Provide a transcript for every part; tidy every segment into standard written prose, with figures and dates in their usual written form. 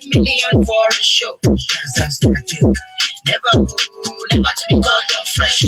10 million for a show. That's the joke. Never to be got of fresh.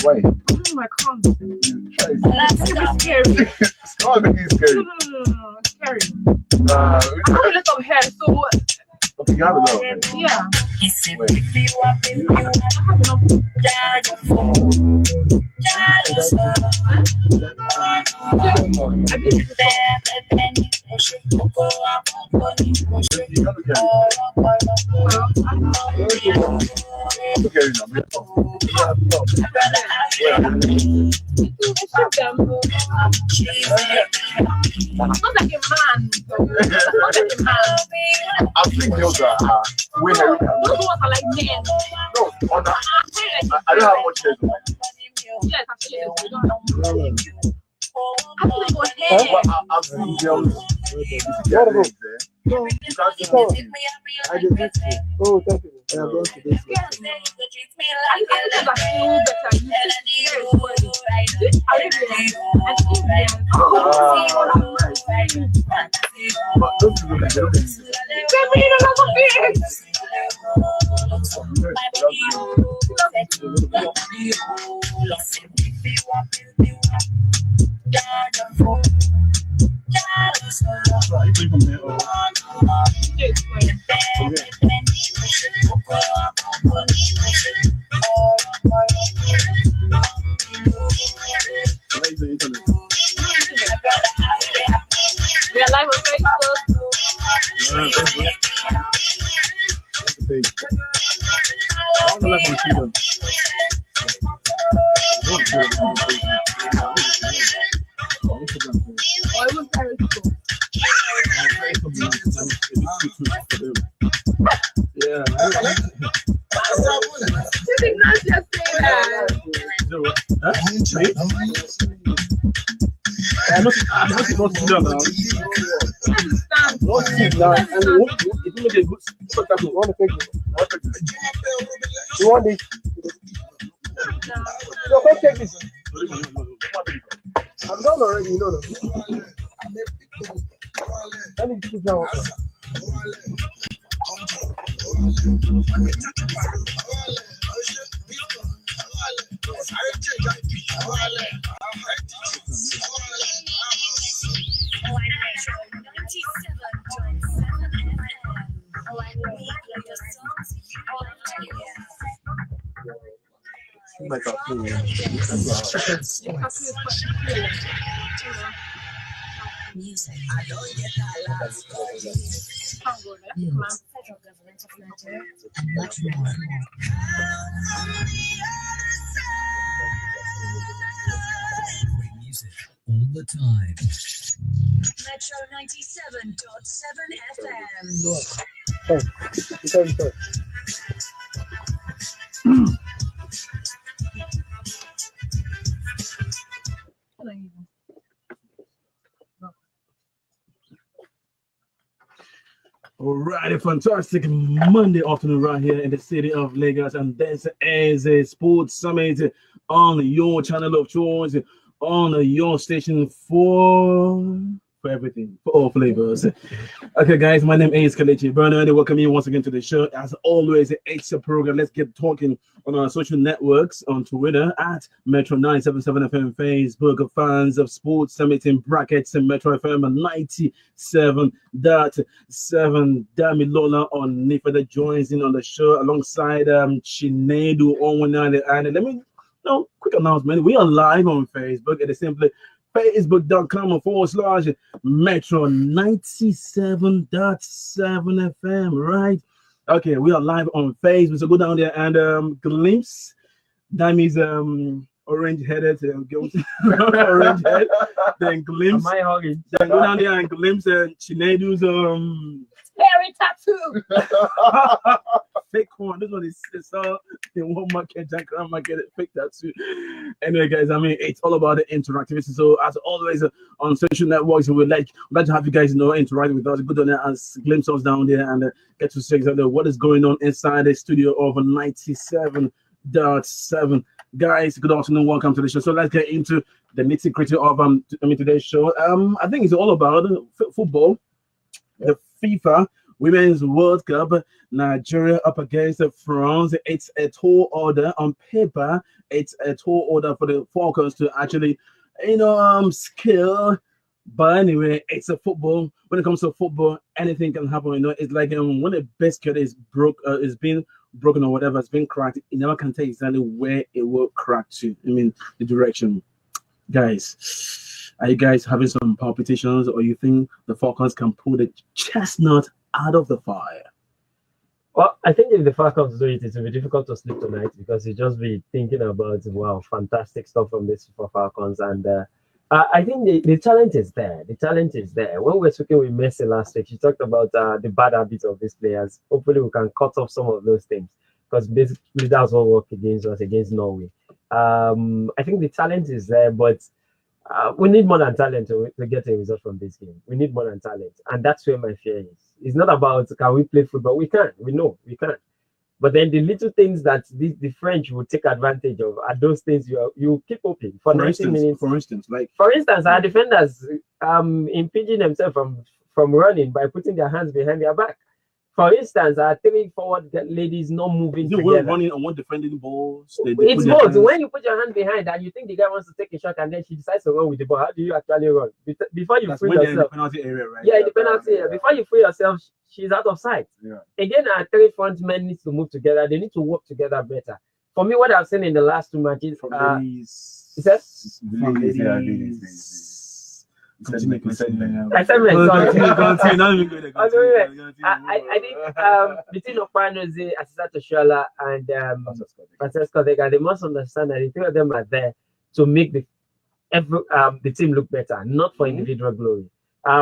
Wait. Oh my God. That's scary. It's not scary. No, scary. I have a lot of hair, so what? Okay, you have a lot of hair. Yeah. Wait. I think those are way hairy. Those ones are like men. No, I don't have much hair. Yes, I've seen girls. I just oh, thank you. I am going to this. We are live on Facebook. Yeah. I'm not done now. Not sit now. And if you make a good spectacle, you want to take it. You want this? No, don't take this. I'm done already, you know that. I need to sit down. Music. I don't get that last news, federal government of Nigeria, and much more. Great music all the time. Metro 97.7 FM. Hey, sorry. Alright, a fantastic Monday afternoon right here in the city of Lagos, and this is a sports summit on your channel of choice, on your station for for everything, for all flavors. Okay, guys, my name is Kelechi Burner, and I welcome you once again to the show. As always, it's a program. Let's get talking on our social networks on Twitter at Metro 977 FM, Facebook of Fans of Sports Summit in brackets and Metro FM 97.7. Damilola on Nifa that joins in on the show alongside Chinedu Onwanani. And let me quick announcement. We are live on Facebook at the simply facebook.com/Metro 97.7 FM, right? Okay, we are live on Facebook, so go down there and glimpse. That means orange headed, orange head. Then glimpse. Am I hugging? Then go down there and glimpse Chinedu's Hairy tattoo. fake one. This one is in one market, Jankran market, fake tattoo. Anyway, guys, I mean, it's all about the interactivity. So as always on social networks, we would like to have you guys interact with us, go down there and glimpse us down there and get to see exactly what is going on inside the studio of 97.7. Guys, good afternoon, welcome to the show. So let's get into the nitty-gritty of today's show. I think it's all about football. The FIFA Women's World Cup, Nigeria up against France. It's a tall order on paper. It's a tall order for the Falcons to actually, skill. But anyway, it's a football. When it comes to football, anything can happen. It's like when a biscuit is being broken or whatever, it's been cracked. You never can tell exactly where it will crack to. I mean, the direction, guys. Are you guys having some palpitations, or you think the Falcons can pull the chestnut out of the fire? Well, I think if the Falcons do it, it will be difficult to sleep tonight because you just be thinking about, wow, fantastic stuff from this for Falcons. And I think the talent is there. The talent is there. When we were speaking with Messi last week, she talked about the bad habits of these players. Hopefully, we can cut off some of those things because basically that's what worked against us, against Norway. I think the talent is there, but we need more than talent to get a result from this game. We need more than talent. And that's where my fear is. It's not about can we play football. We can. We know we can. But then the little things that the French will take advantage of are those things you keep hoping for 90 minutes. For instance, our defenders impinging themselves from running by putting their hands behind their back. For instance, our three forward ladies not moving together. Running on one defending balls. It's both. When you put your hand behind and you think the guy wants to take a shot and then she decides to run with the ball, how do you actually run? Before you free yourself. In the penalty area, right? Yeah, in the penalty area. Before you free yourself, she's out of sight. Yeah. Again, our three front men need to move together. They need to work together better. For me, what I've seen in the last two matches, I think between Opanoze, Asisa Toshola, and Francesco Vega, they must understand that the three of them are there to make the team look better, not for individual glory.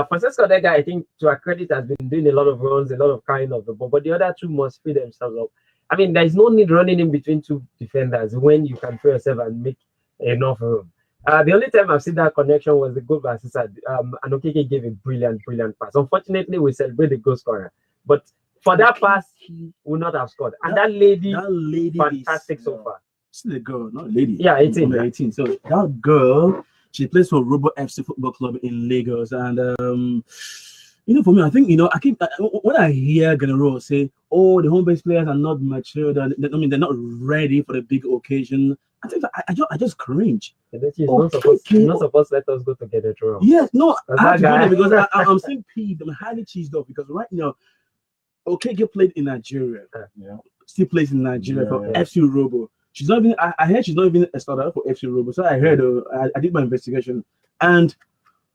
Francesco Vega, I think, to our credit, has been doing a lot of runs, a lot of carrying of the ball, but the other two must free themselves up. I mean, there is no need running in between two defenders when you can free yourself and make enough room. The only time I've seen that connection was the goal by Asisa. Anokeke gave a brilliant pass. Unfortunately, we celebrate the goal scorer, but for that pass, he would not have scored. And that lady fantastic so far. She's a girl, not a lady. Yeah, 18. 18. So that girl, she plays for Robo FC Football Club in Lagos, and for me, I think when I hear General say, "Oh, the home-based players are not mature," they're not ready for the big occasion. I think I just cringe. She's not supposed to let us go together, Trump. Yes, no, because I'm still peeved. I'm highly cheesed off because right now, Okeke played in Nigeria. Still plays in Nigeria for FC Robo. She's not even. I heard she's not even a starter for FC Robo. So I heard. I did my investigation, and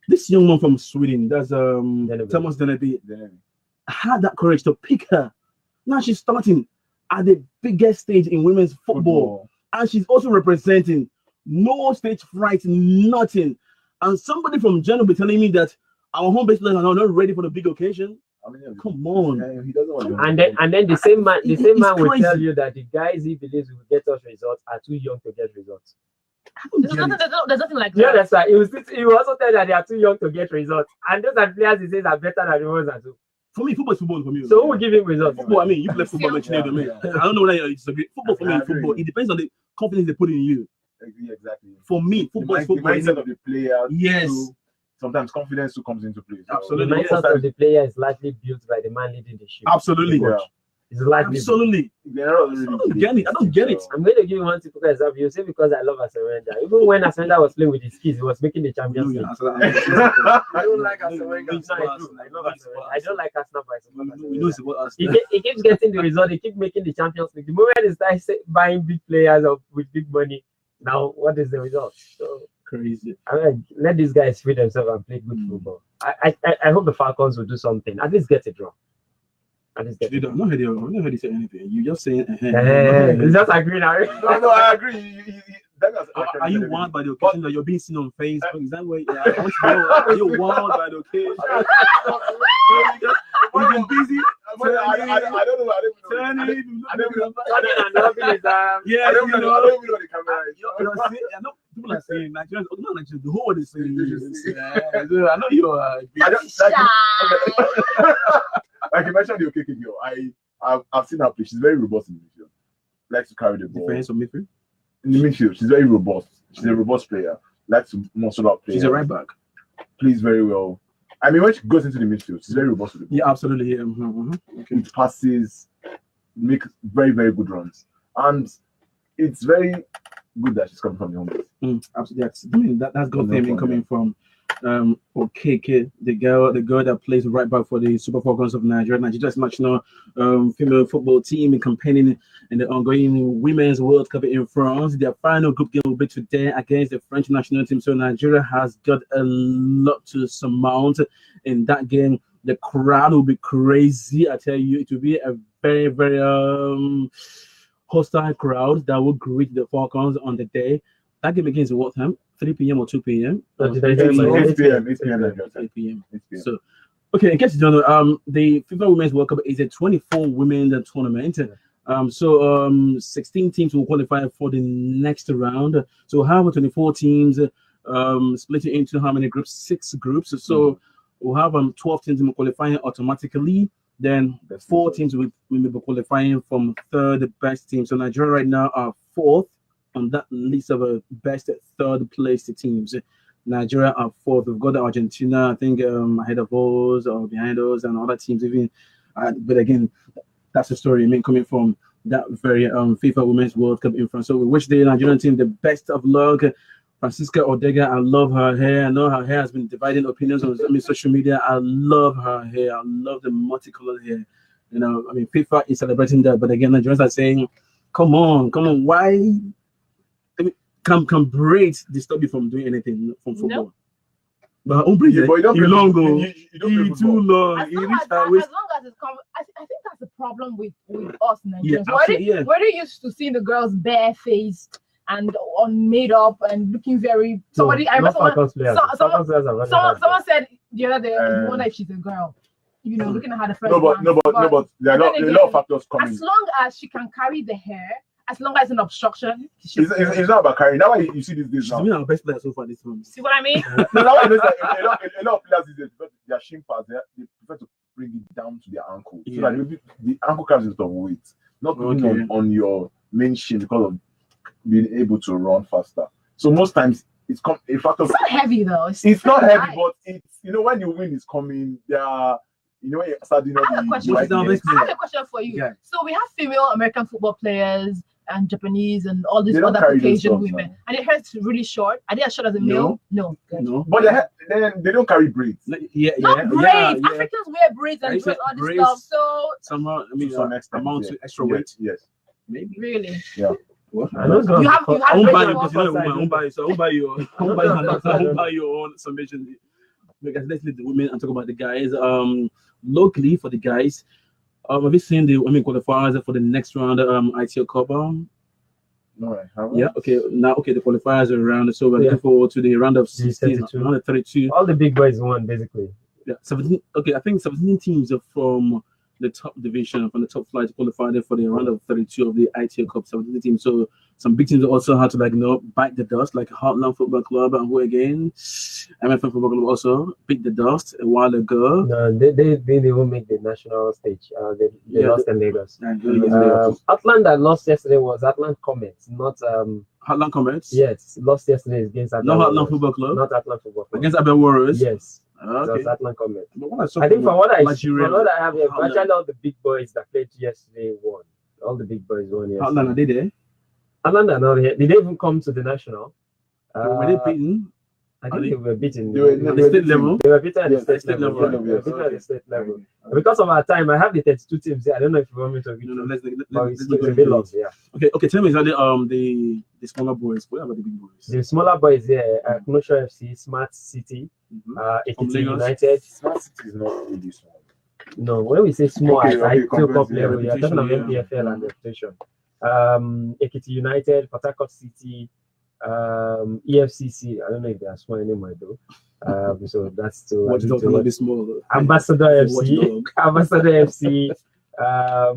this young man from Sweden, that's Thomas Deneby, had that courage to pick her. Now she's starting at the biggest stage in women's football. And she's also representing no stage fright, nothing. And somebody from Ghana will be telling me that our home-based players are not ready for the big occasion. I mean, come on. Yeah, he doesn't want to and then the same man will tell you that the guys he believes will get us results are too young to get results. There's nothing like that. Yeah, that's right. He will also tell that they are too young to get results. And those are players he says are better than the ones that do. For me, football is football for me. So who will give him results? Football, I mean, you play football, I don't know whether you disagree. Football for me is football. It depends on the confidence they put in you. Exactly. For me, football is football. The mindset of the player. Yes. sometimes confidence too comes into play. So, The Absolutely. mindset of the player is largely built by the man leading the ship. Absolutely. Yeah. It's largely Absolutely. They're not I really don't get it. I don't get it. I'm going to give you one typical example. You say because I love Asawenga. Even when Asawenga was playing with his kids, he was making the Champions League. I don't like Asawenga. Asawenga. No, I do. I love Asawenga. I don't like Arsenal, but I support We know Asawenga. it's about us. He keeps getting the result. He keeps making the Champions League. The moment he starts buying big players with big money, now what is the result? So Crazy. I mean, let these guys free themselves and play good football. I hope the Falcons will do something. At least get a draw. At least get You a draw. don't know how they say anything. You just saying. It's just agree now. No, I agree. Are you warned by the occasion that you're being seen on Facebook? Is that way? Yeah, I want to know. Are you warned by the occasion? You've been busy. I don't know. Turning. I don't know. Yeah, I don't you even know. know the camera is. People are saying Nigerians, not Nigerians, the whole world is saying this. I know you are. I don't like you mentioned the OKK girl. I've seen her play. She's very robust in the midfield. Likes to carry the ball. Defense or midfield? In the midfield, she's very robust. She's a robust player. Likes to muscle up play. She's a right back. Plays very well. I mean, when she goes into the midfield, she's very robust with the ball. Yeah, absolutely. Yeah. Okay. It passes, makes very, very good runs. And it's very good that she's coming from the home base. Absolutely. I mean, that's good thing coming from Okeke, the girl that plays right back for the Super Falcons of Nigeria. Nigeria's national female football team campaigning in the ongoing Women's World Cup in France. Their final group game will be today against the French national team. So Nigeria has got a lot to surmount in that game. The crowd will be crazy. I tell you, it will be a very, very hostile crowd that will greet the Falcons on the day. That game begins at what time? 3 p.m. or 2 p.m. 8 p.m. 8 p.m. So, okay, in case you don't know, the FIFA Women's World Cup is a 24 women's tournament. 16 teams will qualify for the next round. So, how about 24 teams split into how many groups? 6 groups. So, we'll have 12 teams qualifying automatically. Then 4 teams will be qualifying from third best team. So, Nigeria right now are 4th on that list of best third place teams. Nigeria are 4th. We've got Argentina, I think, ahead of us or behind us, and other teams even. But again, that's the story. I mean, coming from that very FIFA Women's World Cup in France. So we wish the Nigerian team the best of luck. Francisca Odega, I love her hair. I know her hair has been dividing opinions on social media. I love her hair. I love the multicolored hair. You know, I mean, FIFA is celebrating that, but again, Nigerians are saying, "Come on, why?" Can braids disturb you from doing anything from football? No. But her own braids, You don't you play long football. go, You don't play too football. long. As You long reach as, her that, waist. as long as it's I think that's the problem with us Nigerians. Yeah, absolutely, yeah. We're used to seeing the girls barefaced and on made up and looking very. Somebody, I remember someone said the other day, you wonder if she's a girl. You know, looking at her the first No, but there are a lot of factors coming. As long as she can carry the hair, as long as it's an obstruction, It's not about carrying. Now you see these days She's now. been our best player so far this month. see what I mean? No, now I know that a lot of players these days, because they are shin pads, they prefer to bring it down to their ankle. So that maybe the ankle carries a lot of weight, not putting on your main shin because of being able to run faster. So most times it's a factor. It's not heavy though. It's not heavy, but it's when the wind is coming, there are starting I have a question. I have a question for you. Yeah. So we have female American football players and Japanese and all these They don't other carry Caucasian themselves women, now. and their hair is really short. Are they as short as a male? No. Good. No. But then they don't carry braids. Not braids. Africans wear braids and Right, do all this braids. stuff. So Somehow, I mean, To some extent, amount to extra weight. Yes. Maybe. really, What? I know you have I won't buy braids you on. because you're not a woman. I won't buy you. So I won't buy you. I won't buy your own summation. Because let's leave the women and talk about the guys. Locally for the guys, have you seen the women qualifiers for the next round? ITO Cup. No, I haven't. Yeah. Okay. Now, the qualifiers are around. So we're looking forward to the round of 16, 32. round of 32. All the big boys won basically. Yeah, 17. Okay, I think 17 teams are from the top division, from the top flight, qualified for the round of 32 of the ITO Cup 17 team. So some big teams also had to bite the dust, like Heartland Football Club and who again? MFM Football Club also beat the dust a while ago. No, they won't make the national stage. They lost in Lagos. Atlanta lost yesterday was Atlanta Comets, not Heartland Comets. Yes, lost yesterday against Atlanta. Not Heartland Football Club. Not Atlanta Football Club. Against Abel Warriors. Yes. Okay. Atlanta Comets. I think from what I have here, virtually all the big boys that played yesterday won. All the big boys won yesterday. Atlanta, did they? Atlanta not here. Did they even come to the national? Were they beaten? I think they were beaten. They were at the state level. They were beaten at the state level. They were beaten at the state level. Because of our time, I have the 32 teams here. I don't know if you want me to read. No, let's it's a bit long. Yeah. Okay. Tell me exactly the smaller boys. What about the big boys? The smaller boys here: Commercial FC, Smart City, Ekiti United. Smart City is not really small. No, when we say small, I feel top yeah, level. We are talking about MPFL and reputation. Ekiti United, Port Harcourt City, EFCC. I don't know if they are small anymore though. So that's still what you talking about this small. Ambassador FC, Ambassador FC. I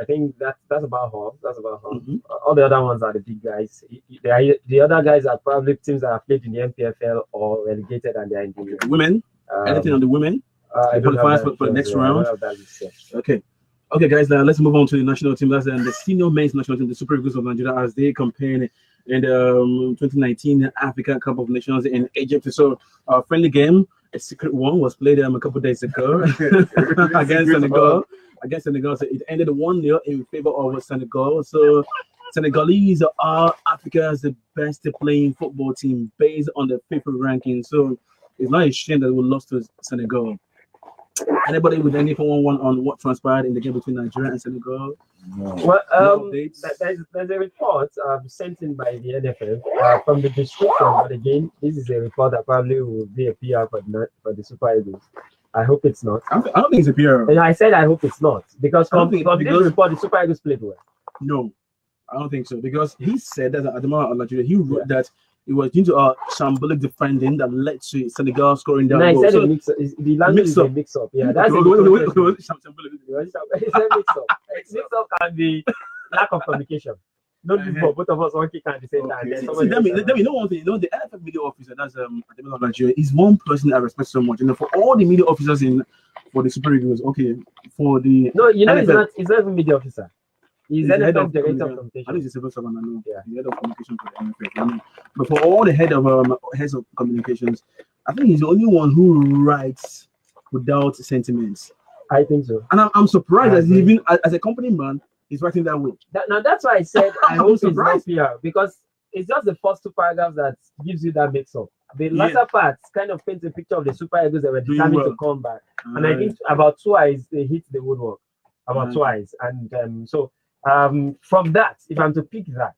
think that's about half. That's about half. All the other ones are the big guys. The other guys are probably teams that have played in the MPFL or relegated and they're in the women. Anything on the women? I qualify for the next round. Okay, guys. Now let's move on to the national team. That's the senior men's national team, the Super Eagles of Nigeria, as they campaign in the 2019 Africa Cup of Nations in Egypt. So, our friendly game, a secret one, was played a couple of days ago against Senegal. So it ended 1-0 in favor of Senegal. So, Senegalese are Africa's best playing football team based on the FIFA ranking. So, it's not a shame that we lost to Senegal. Anybody with anything on what transpired in the game between Nigeria and Senegal? No. Well, there's a report sent in by the NFF from the description. But again, this is a report that probably will be a PR for the Super Eagles. I hope it's not. I don't think it's a PR. And I said I hope it's not because from this report, the Super Eagles played well. No, I don't think so because he said that at the moment of Nigeria, he wrote that it was due to a shambolic defending that led to Senegal scoring down goal. I said the language is a mix-up. Yeah, that's a mix-up. Mix-up can be lack of communication. Not before both of us one kick at the same time. You know one thing. You know the NFF media officer that's at the middle of Nigeria is one person I respect so much. You know, for all the media officers for the Super Eagles, okay, for the it's not even media officer. He's the head of director of communication. I think he's a civil servant. I know. Yeah, the head of communication for the NFF. I mean, but for all the heads of communications, I think he's the only one who writes without sentiments. I think so. And I'm surprised that even as a company man, he's writing that way. Now that's why I said I hope it's not PR because it's just the first two paragraphs that gives you that mix-up. The latter parts kind of paints a picture of the Super Eagles that were determined to come back. And I think about twice they hit the woodwork. Twice. And so from that, if I'm to pick that,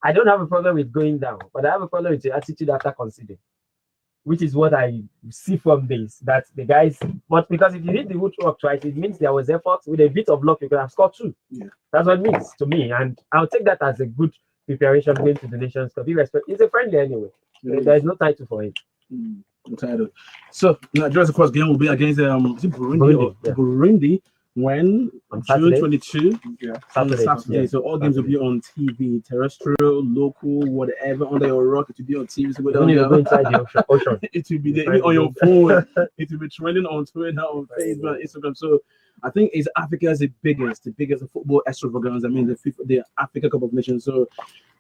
I don't have a problem with going down, but I have a problem with the attitude after conceding, which is what I see from this. That the guys, but because if you hit the woodwork twice, it means there was effort. With a bit of luck, you could have scored 2. Yeah. That's what it means to me, and I'll take that as a good preparation going to the Nations Cup. It's a friendly anyway. There is no title for it. Title. So Nigeria's first game will be against Burundi. When on June 22, Saturday. So all games will be on TV, terrestrial, local, whatever, under your rock. It will be on TV. So go inside the ocean. It will be there on your phone. It will be trending on Twitter, on Facebook, Instagram. So I think it's Africa's the biggest football extravaganza. I mean, the Africa Cup of Nations. So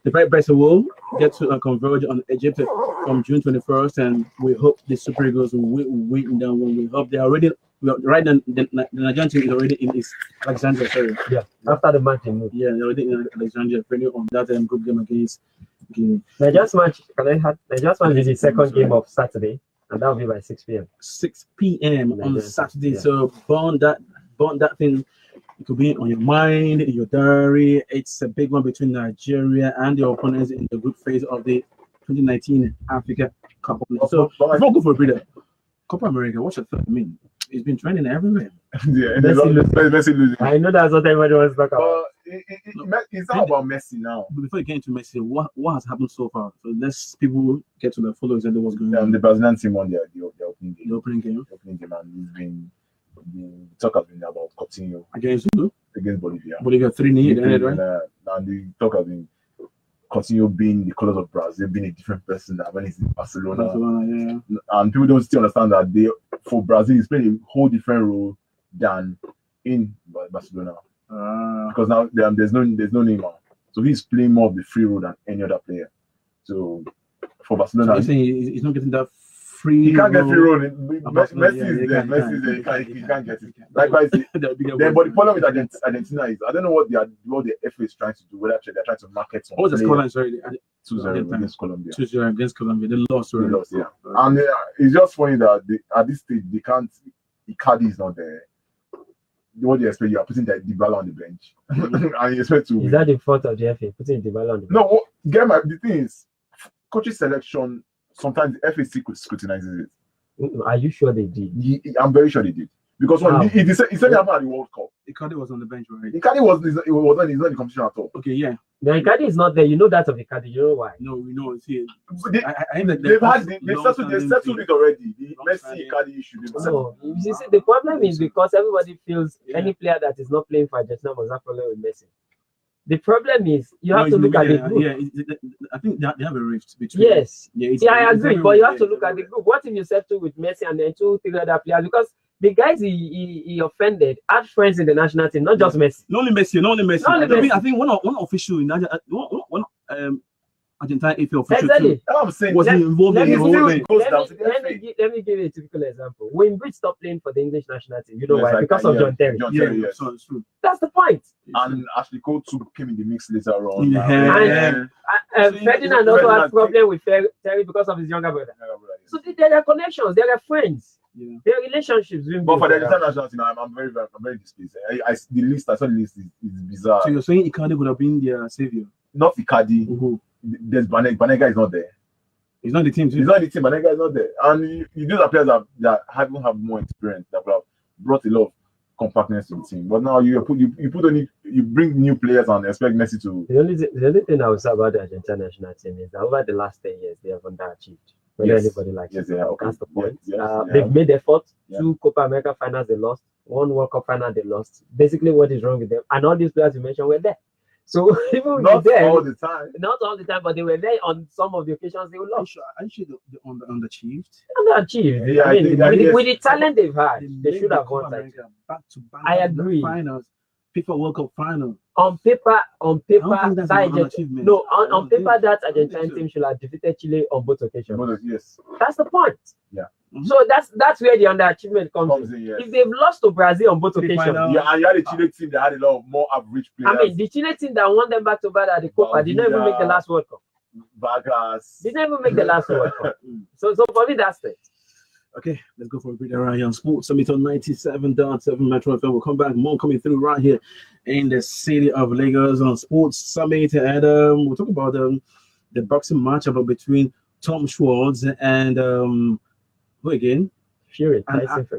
the very best will get to converge on Egypt from June 21st, and we hope the Super Eagles will win that one. We hope they are already. Right now, the Nigerian team is already in Alexandria. Sorry. Yeah. After the match, they moved. Yeah, they're already in Alexandria, training on that group game against Guinea. Nigeria's match is the second game of Saturday, and that will be by 6 p.m. 6 p.m. on Saturday. Yeah. So burn that thing. It could be on your mind, in your diary. It's a big one between Nigeria and the opponents in the group phase of the 2019 Africa Cup of Nations. So before we go for a breather, Copa America, what's your thought? I mean, it's been trending everywhere. Yeah, Messi losing. I know that's what everybody wants to talk about. It's not about Messi now. But before you get into Messi, what has happened so far? So let's people get to the followers and what's going on. The Brazilian team won the opening game. The opening game, and he's been the talk has been about Coutinho Against who? against Bolivia. Bolivia 3-0, right? And the talk has been Coutinho being the colors of Brazil, being a different person than when he's in Barcelona. Barcelona, yeah. And people don't still understand that for Brazil, he's playing a whole different role than in Barcelona. Because now there's no Neymar, so he's playing more of the free role than any other player. So for Barcelona, So you're saying he's not getting that free. he can't get free role. Barcelona, Messi is yeah, there. Messi is there. He can't get it. Likewise, But but the problem with Argentina is I don't know what the FA is trying to do. Whether they're trying to market some. what was the players. scoreline? Sorry, 2-0 against Colombia. 2-0 against Colombia. They lost, They right? lost, yeah. And it's just funny that at this stage they can't. Icardi is not there. What do you expect? You are putting Dybala on the bench, and you expect to. Is that the fault of the FA? Putting Dybala on the No, the thing is, coaching selection sometimes the FA scrutinizes it. Are you sure they did? I'm very sure they did because when he said it happened at the World Cup. Icardi was on the bench, right? Icardi was not in the competition at all. Okay, yeah. The Icardi is not there. You know that of Icardi. You know why? No, we know. See, They, I think that they've settled it already. The Messi Icardi issue. No, you see, the problem is because everybody feels any player that is not playing for Argentina must not follow with Messi. The problem is you have to look at the group. Yeah, I think they have a rift between. Yes, I agree, but you have to look at the group. group. What if you settle with Messi and then 2-3 other players? Because the guys he offended had friends in the national team, not just Messi. Not only Messi. I think one official in one Argentine FA official Exactly. I'm saying was involved in the whole thing. Let me give you a typical example. When Bridge stopped playing for the English national team, you know why? Because of John Terry. Yes. So it's true. That's the point. And Ashley Cole too came in the mix later on. Ferdinand also had problem with Terry because of his younger brother. So there are connections, there are friends, there are relationships. But for the international team, I'm very displeased. I saw the list is bizarre. So you're saying Icardi would have been their savior? Not Icardi. There's Banega is not there. He's not the team too. He's not the team. Banega is not there. And you do the players that haven't have more experience that would have brought a lot of compactness to the team. But now you bring new players and expect Messi to. The only thing I would say about the Argentina national team is that over the last 10 years they have underachieved. Whether anybody likes it. That's the point. They've made efforts. 2 Copa America finals they lost, 1 World Cup final they lost. Basically, what is wrong with them? And all these players you mentioned were there. So even not them, all the time. Not all the time, but they were there on some of the occasions they lost. I'm sure they underachieved. Underachieved. Yeah, I mean, with the talent they've had, they should have won that. Back to back. I agree. Finals, FIFA World Cup final. On paper, on paper, that Argentine team should have defeated Chile on both occasions. Yes, that's the point. Yeah. So that's where the underachievement comes in. Yes. If they've lost to Brazil on both occasions, and you had a Chile team that had a lot of more average players. I mean, the Chile team that won them back to back at the Copa did not even make the last World Cup. Vargas did not even make the last World Cup. So for me, that's it. Okay, let's go for a breather right here on Sports Summit on 97.7 Metro FM. We'll come back, more coming through right here in the city of Lagos on Sports Summit. And we'll talk about the boxing matchup between Tom Schwartz and who again? Fury.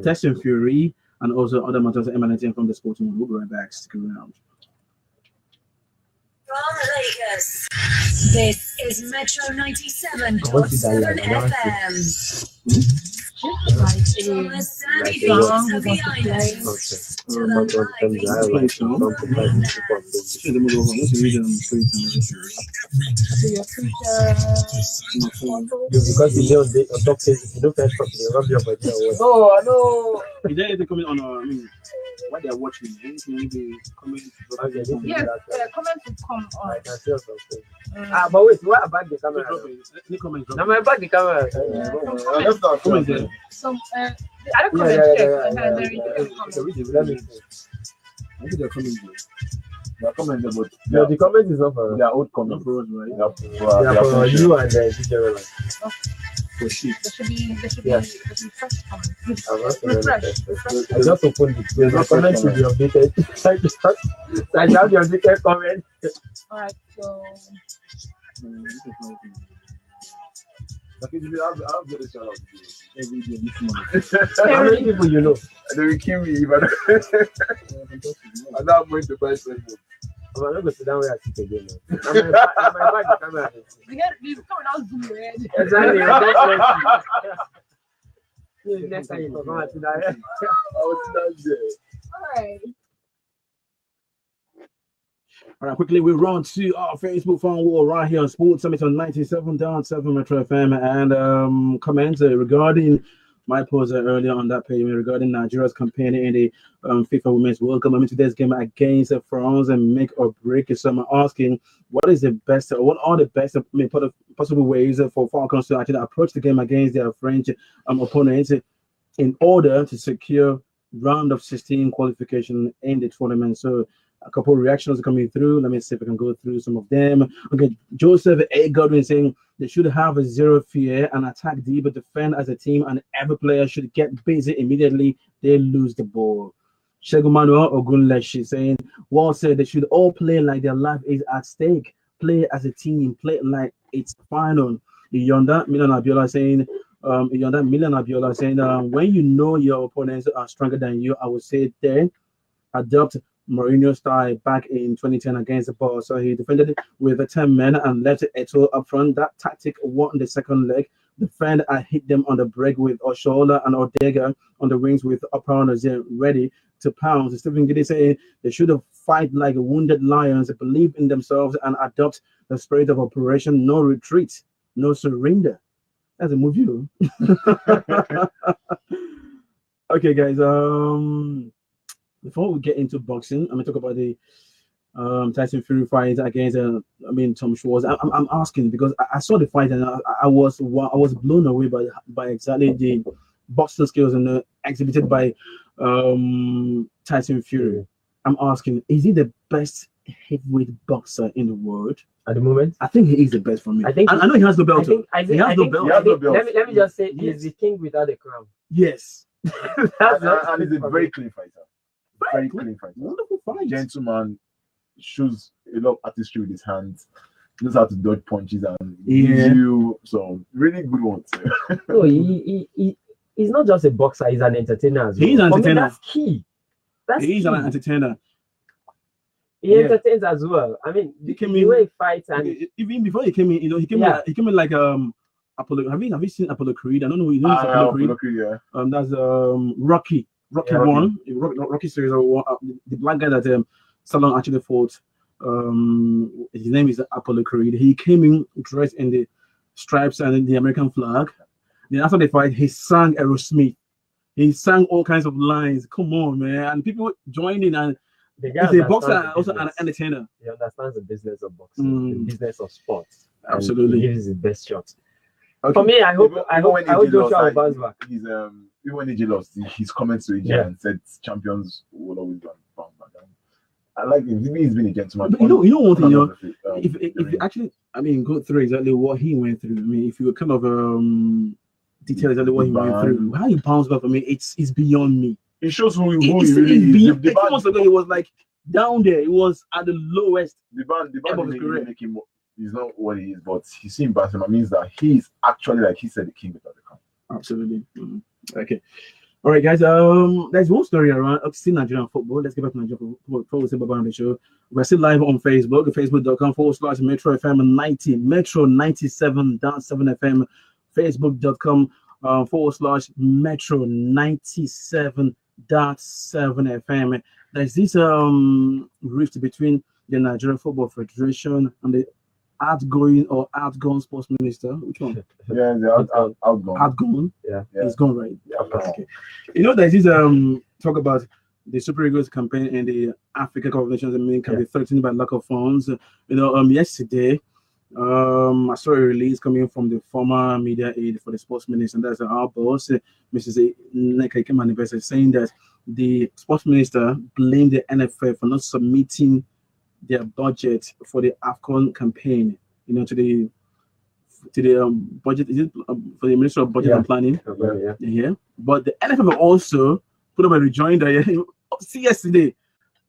Tyson Fury, and also other matters emanating from the sporting world. We'll be right back. Stick around. From Lagos, this is Metro 97.7 FM. From the sandy beaches of the islands to the lively because you know on top page, you don't catch properly, you rub your body. No, I know. Is there anything coming on? I mean, what they're watching? Maybe comment. Yes, comments will come on. I can see something. But wait, what about the camera? Any comments? No, my back the camera. Let's not comment there. Some I don't comment check. Let me see. I think they're coming. They're commenting, but No, the comment is not for they are old comments. for us, right? yeah, for you and DJ Roland. For shit. There should be fresh comments. Refresh. I just opened it. The comment should be updated. I have the updated comment. Alright, so I'll get a shout out to you every day this month. How many people you know? They will kill me if I don't. I'm not going to buy Facebook. I'm not going to sit down where I sit again. I'm my back the camera. the camera now zoom your head. Exactly. Next time you come out to that. I was not there. All right. All right, quickly we run to our Facebook fan wall right here on Sports Summit on 97.7 Metro FM and comments regarding my post earlier on that page regarding Nigeria's campaign in the FIFA Women's World Cup. I mean, today's game against France and make or break. So I'm asking, what are the best possible ways for Falcons to actually approach the game against their French opponents in order to secure round of 16 qualification in the tournament? So a couple of reactions are coming through. Let me see if I can go through some of them. Okay, Joseph A. Godwin saying they should have a zero fear and attack deep, but defend as a team, and every player should get busy immediately they lose the ball. Shegun Manuel Ogunleshi saying, well said, they should all play like their life is at stake. Play as a team, play like it's final. Yonda Milan Abiola saying, when you know your opponents are stronger than you, I would say then adopt Mourinho style back in 2010 against the ball. So he defended with 10 men and left Eto'o up front. That tactic won the second leg. Defend and hit them on the break with Oshola and Odega on the wings with opponents ready to pounce. Stephen Giddy saying they should have fight like wounded lions, believe in themselves and adopt the spirit of operation. No retreat, no surrender. That's a movie. Okay, guys. Before we get into boxing, I'm gonna talk about the Tyson Fury fight against Tom Schwartz. I'm asking because I saw the fight and I was blown away by exactly the boxing skills and exhibited by Tyson Fury. I'm asking, is he the best heavyweight boxer in the world at the moment? I think he is the best for me. I know he has no belt. He has no belt. Let me just say, he's the king without a crown. Yes. and he's a very clean fighter. Very clean fighter. Wonderful fight. Gentleman, shows a lot of artistry with his hands. Knows how to dodge punches and gives you some really good ones. No, he's not just a boxer, he's an entertainer as well. He's an entertainer. That's key. He's an entertainer. He entertains as well. I mean, the way he fights and even before he came in, he came in like Apollo. Have you seen Apollo Creed? I don't know. You know Apollo Creed? Yeah. That's Rocky. Rocky series one. The black guy that Stallone actually fought. His name is Apollo Creed. He came in dressed in the stripes and the American flag. Then after the fight, he sang Aerosmith. He sang all kinds of lines. Come on, man! And people joined in, and he's a boxer and also an entertainer. He understands the business of boxing, the business of sports. Absolutely, he gives his best shot. Okay. For me, I hope Joshua will bounce back. He's even when AJ lost, his comments to AJ and said champions will always bounce back. I like him. He's been a gentleman. You know one thing. If you actually, go through exactly what he went through. I mean, if you kind of detail exactly what he went through, how he bounced back for me, it's beyond me. It shows who he really is. 8 months ago, he was like down there. He was at the lowest. The band make him. He's not what he is, but he seeing Barcelona means that he's actually, like he said, the king without the crown. Absolutely. Okay. All right, guys. There's one story around still Nigerian football. Let's get back to Nigerian football before we say bye-bye on the show. We're still live on Facebook, facebook.com/Metro FM 90, Metro 97.7 FM, facebook.com /Metro 97.7 FM. There's this rift between the Nigerian Football Federation and the outgoing sports minister. Which one? Yeah, the outgoing. Outgoing. Yeah. It's gone, right? Yeah. Okay. There's this talk about the Super Eagles campaign in the Africa Cup of Nations can be threatened by lack of funds. Yesterday, I saw a release coming from the former media aide for the sports minister, and that's our boss, Mrs. Nneka Ikemanifest, saying that the sports minister blamed the NFF for not submitting their budget for the AFCON campaign, to the budget. Is it for the Ministry of Budget and Planning? Yeah. But the NFF also put up a rejoinder. See yesterday,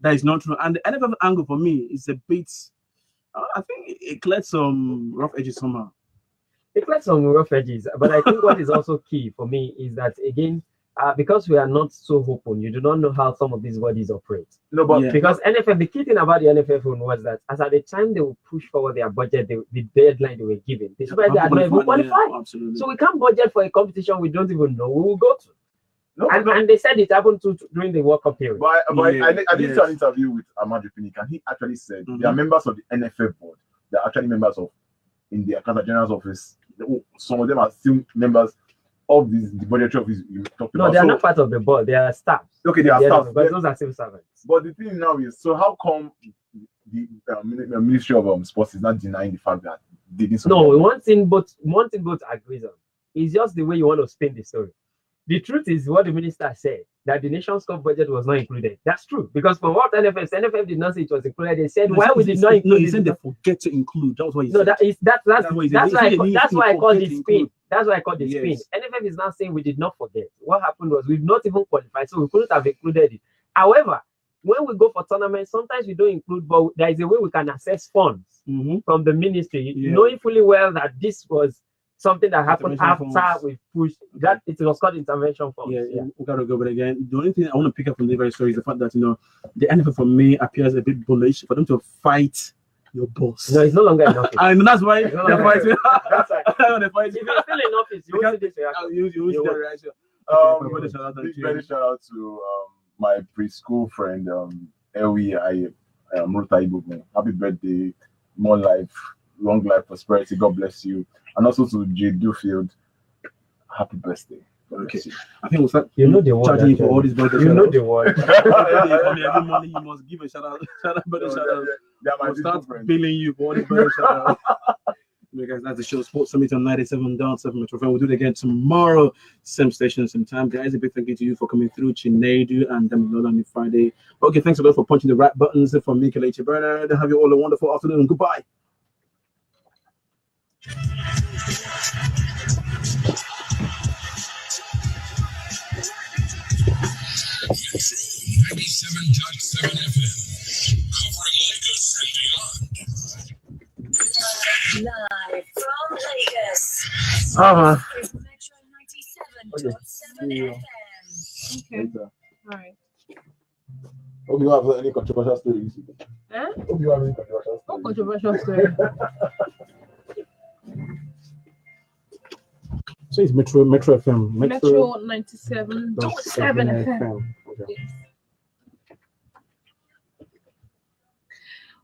that is not true. And the NFF angle for me is a bit. I think it cleared some rough edges somehow. It cleared some rough edges, but I think what is also key for me is that again, because we are not so open, you do not know how some of these bodies operate. No, but Because NFF, the key thing about the NFF was that as at the time they will push forward their budget, the deadline they were given, they said they are not even qualified. So we can't budget for a competition we don't even know we will go to. And they said it happened during the World Cup period. But I did an interview with Amadou Pinnick, and he actually said they are members of the NFF board. They are actually members of in the Accountant General's office. Some of them are still members of the budgetary office you talked about. No, they are not part of the board. They are staff. Okay, they are staff. But those are civil servants. But the thing now is, so how come the Ministry of Sports is not denying the fact that they did something? No, one thing both agrees on. It's just the way you want to spin the story. The truth is what the minister said, that the Nations Cup budget was not included. That's true. Because from what NFF did not say it was included. They said, why we did not include it? No, he said they forget to include. That was what he said. No, that's why I call the spin. That's why I call the spin. NFF is now saying we did not forget. What happened was we've not even qualified, so we couldn't have included it. However, when we go for tournaments, sometimes we don't include, but there is a way we can access funds from the ministry, knowing fully well that this was something that happened after we pushed that it was called intervention funds. We gotta go. But again, the only thing I want to pick up from the very story is the fact that the NFF for me appears a bit bullish for them to fight your boss. No, it's no longer enough. And that's why they're fighting. That's right. If you're still in office, you will see this reaction. Big shout out to my preschool friend Elwi Murta Ibugme. Happy birthday, more life, long life, prosperity. God bless you. And also to J. Duffield, happy birthday. Okay, I think we'll start. You know the word. Charging for all these birthdays. You know the word. Every morning you must give a shout out. Birthday shout out. We'll start billing you for all these birthday shout out. Guys, that's the show. Sports Summit on 97.7 Metro FM. We'll do it again tomorrow, same station, same time. Guys, a big thank you to you for coming through, Chinedu and Damilola on Friday. Okay, thanks a lot for punching the right buttons from me, Kelechi Bernard. Have you all a wonderful afternoon. Goodbye. 97.7 FM, covering Lagos and beyond. Live from Lagos. It's Metro 97.7 FM. Okay. All right. Hope you have any controversial stories. Hope you have any controversial stories. No controversial story. So it's Metro FM. Metro 97.7 FM. Okay. Yes.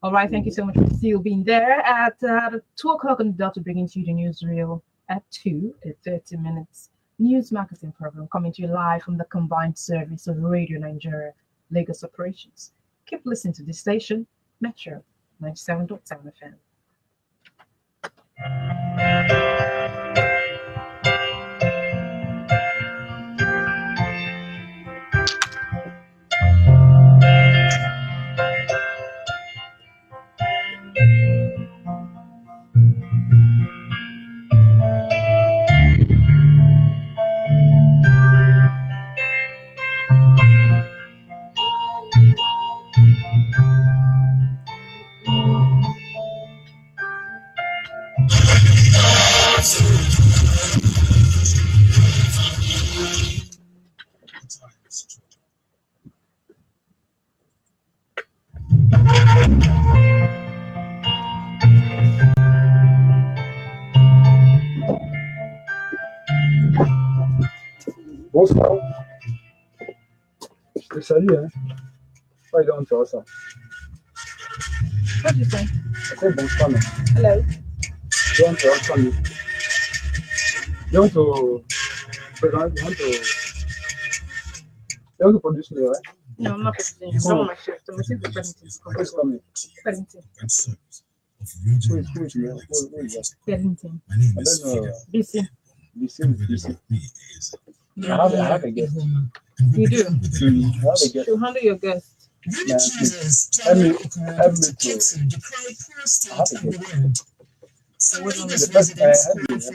All right, thank you so much for still being there. At 2 o'clock on the dot, to bring into you the newsreel at 2, a 30 minutes news magazine program coming to you live from the combined service of Radio Nigeria Lagos operations. Keep listening to this station, Metro 97.7 FM. Bonsoir. Je te salue, hein. Why don't you also? What did you say? I said bonsoir. No. Hello. You want to answer me? You want to produce me, right? No, I'm not presenting. I'm on my shift. I'm presenting. Who's coming? Paddington. Who is Paddington. I don't know. BC. BC. I have a guest. You do? I have a guest. You handle your guest. Help me to. I have a guest. So what do you The first I had to produce it.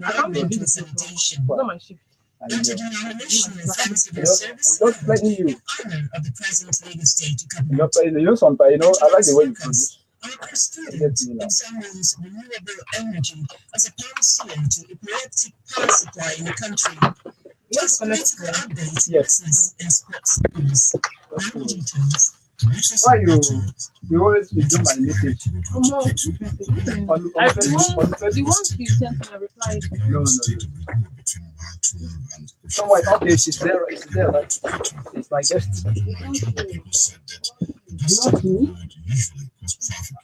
I can't do this. I'm on my shift. I'm just letting you. Sometimes, I like the way you produce. Our student examines renewable energy as a panacea to epileptic power supply in the country. Just political updates, business, and sports news. Now details. Why you always do my message? The ones you sent, I replied. No. Someone, okay, it's there, right? It's my guest. Not me. Usually cause traffic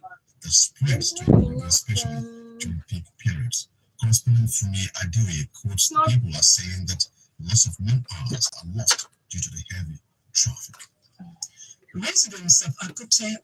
that spreads during peak periods. Correspondent Fumi Adeoye quotes people are saying that lots of man hours are lost due to the heavy traffic. Residents of Akute